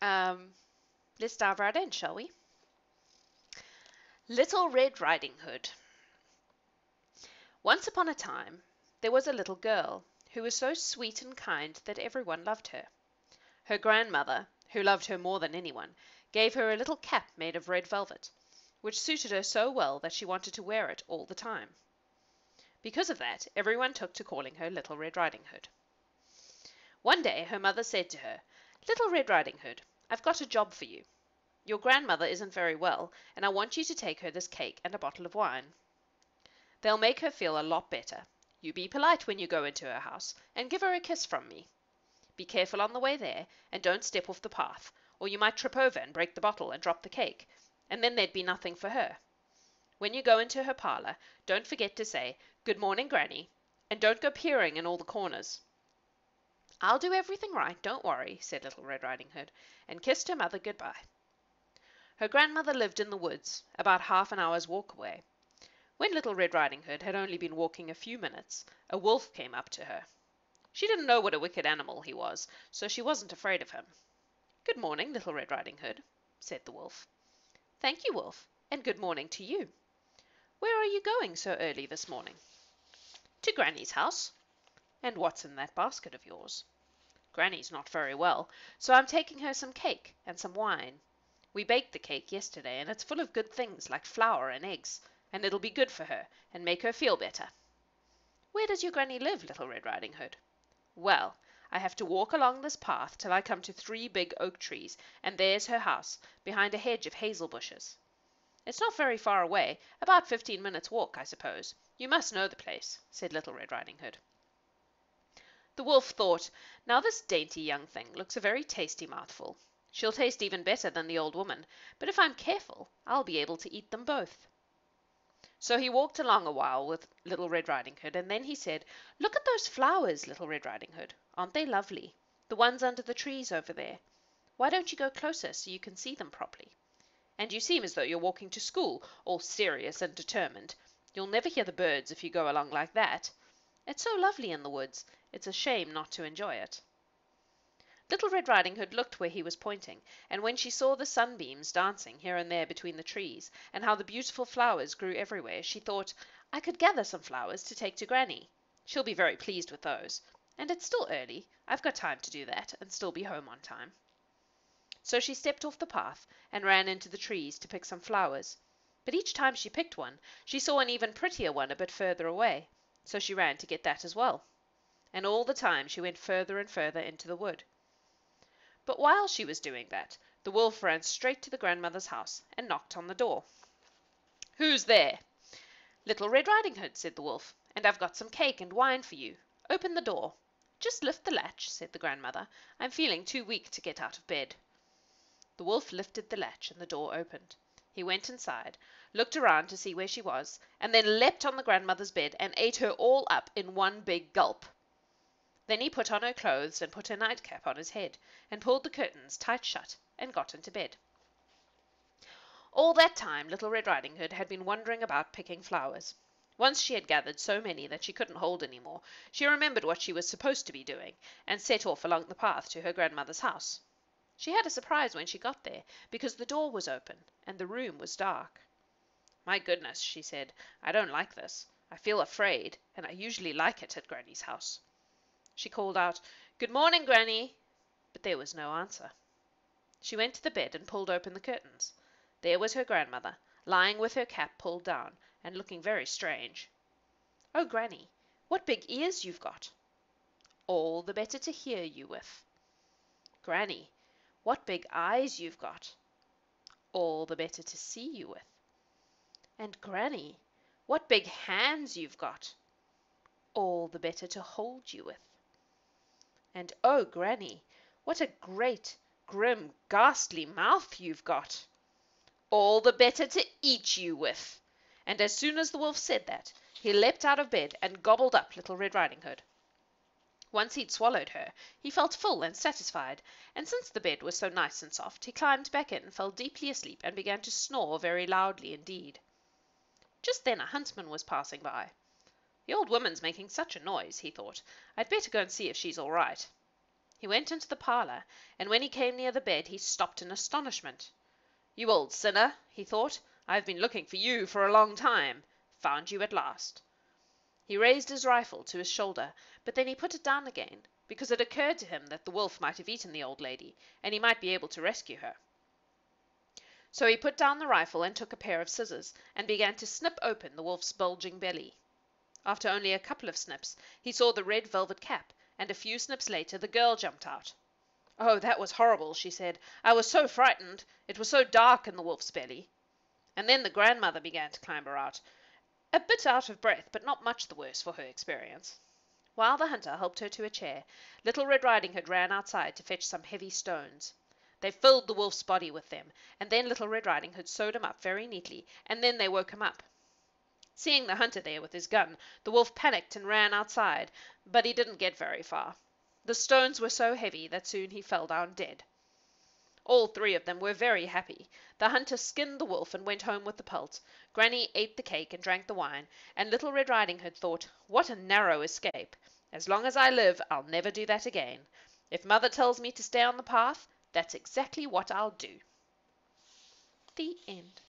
Um, let's dive right in, shall we? Little Red Riding Hood. Once upon a time, there was a little girl who was so sweet and kind that everyone loved her. Her grandmother, who loved her more than anyone, gave her a little cap made of red velvet, which suited her so well that she wanted to wear it all the time. Because of that, everyone took to calling her Little Red Riding Hood. One day her mother said to her, "Little Red Riding Hood, I've got a job for you. Your grandmother isn't very well, and I want you to take her this cake and a bottle of wine. They'll make her feel a lot better. You be polite when you go into her house, and give her a kiss from me. Be careful on the way there, and don't step off the path, or you might trip over and break the bottle and drop the cake, and then there'd be nothing for her. When you go into her parlour, don't forget to say, 'Good morning, Granny,' and don't go peering in all the corners." "I'll do everything right, don't worry," said Little Red Riding Hood, and kissed her mother good-bye. Her grandmother lived in the woods, about half an hour's walk away. When Little Red Riding Hood had only been walking a few minutes, a wolf came up to her. She didn't know what a wicked animal he was, so she wasn't afraid of him. "Good morning, Little Red Riding Hood," said the wolf. "Thank you, Wolf, and good morning to you. Where are you going so early this morning?" "To Granny's house." "And what's in that basket of yours?" "Granny's not very well, so I'm taking her some cake and some wine. We baked the cake yesterday, and it's full of good things like flour and eggs, and it'll be good for her, and make her feel better." "Where does your Granny live, Little Red Riding Hood?" "Well, I have to walk along this path till I come to 3 big oak trees, and there's her house, behind a hedge of hazel bushes. It's not very far away, about 15 minutes' walk, I suppose. You must know the place," said Little Red Riding Hood. The wolf thought, "Now this dainty young thing looks a very tasty mouthful. She'll taste even better than the old woman, but if I'm careful, I'll be able to eat them both." So he walked along a while with Little Red Riding Hood, and then he said, "Look at those flowers, Little Red Riding Hood. Aren't they lovely? The ones under the trees over there. Why don't you go closer so you can see them properly? And you seem as though you're walking to school, all serious and determined. You'll never hear the birds if you go along like that. It's so lovely in the woods, it's a shame not to enjoy it." Little Red Riding Hood looked where he was pointing, and when she saw the sunbeams dancing here and there between the trees, and how the beautiful flowers grew everywhere, she thought, "I could gather some flowers to take to Granny. She'll be very pleased with those. And it's still early. I've got time to do that, and still be home on time." So she stepped off the path and ran into the trees to pick some flowers. But each time she picked one, she saw an even prettier one a bit further away, so she ran to get that as well. And all the time she went further and further into the wood. But while she was doing that, the wolf ran straight to the grandmother's house and knocked on the door. "Who's there?" "Little Red Riding Hood," said the wolf, "and I've got some cake and wine for you. Open the door." "Just lift the latch," said the grandmother. "I'm feeling too weak to get out of bed." The wolf lifted the latch and the door opened. He went inside, looked around to see where she was, and then leapt on the grandmother's bed and ate her all up in one big gulp. Then he put on her clothes and put her nightcap on his head, and pulled the curtains tight shut, and got into bed. All that time Little Red Riding Hood had been wandering about picking flowers. Once she had gathered so many that she couldn't hold any more, she remembered what she was supposed to be doing, and set off along the path to her grandmother's house. She had a surprise when she got there, because the door was open, and the room was dark. "My goodness," she said, "I don't like this. I feel afraid, and I usually like it at Granny's house." She called out, "Good morning, Granny," but there was no answer. She went to the bed and pulled open the curtains. There was her grandmother, lying with her cap pulled down, and looking very strange. "Oh, Granny, what big ears you've got!" "All the better to hear you with." "Granny, what big eyes you've got!" "All the better to see you with." "And, Granny, what big hands you've got!" "All the better to hold you with." "And oh, Granny, what a great, grim, ghastly mouth you've got!" "All the better to eat you with." And as soon as the wolf said that, he leapt out of bed and gobbled up Little Red Riding Hood. Once he'd swallowed her, he felt full and satisfied, and since the bed was so nice and soft, he climbed back in, fell deeply asleep, and began to snore very loudly indeed. Just then a huntsman was passing by. "The old woman's making such a noise," he thought. "I'd better go and see if she's all right." He went into the parlour, and when he came near the bed he stopped in astonishment. "You old sinner," he thought, "I have been looking for you for a long time. Found you at last." He raised his rifle to his shoulder, but then he put it down again, because it occurred to him that the wolf might have eaten the old lady, and he might be able to rescue her. So he put down the rifle and took a pair of scissors, and began to snip open the wolf's bulging belly. After only a couple of snips, he saw the red velvet cap, and a few snips later the girl jumped out. "Oh, that was horrible," she said. "I was so frightened. It was so dark in the wolf's belly." And then the grandmother began to clamber out, a bit out of breath, but not much the worse for her experience. While the hunter helped her to a chair, Little Red Riding Hood ran outside to fetch some heavy stones. They filled the wolf's body with them, and then Little Red Riding Hood sewed him up very neatly, and then they woke him up. Seeing the hunter there with his gun, the wolf panicked and ran outside, but he didn't get very far. The stones were so heavy that soon he fell down dead. All three of them were very happy. The hunter skinned the wolf and went home with the pelt. Granny ate the cake and drank the wine, and Little Red Riding Hood thought, "What a narrow escape! As long as I live, I'll never do that again. If Mother tells me to stay on the path, that's exactly what I'll do." The end.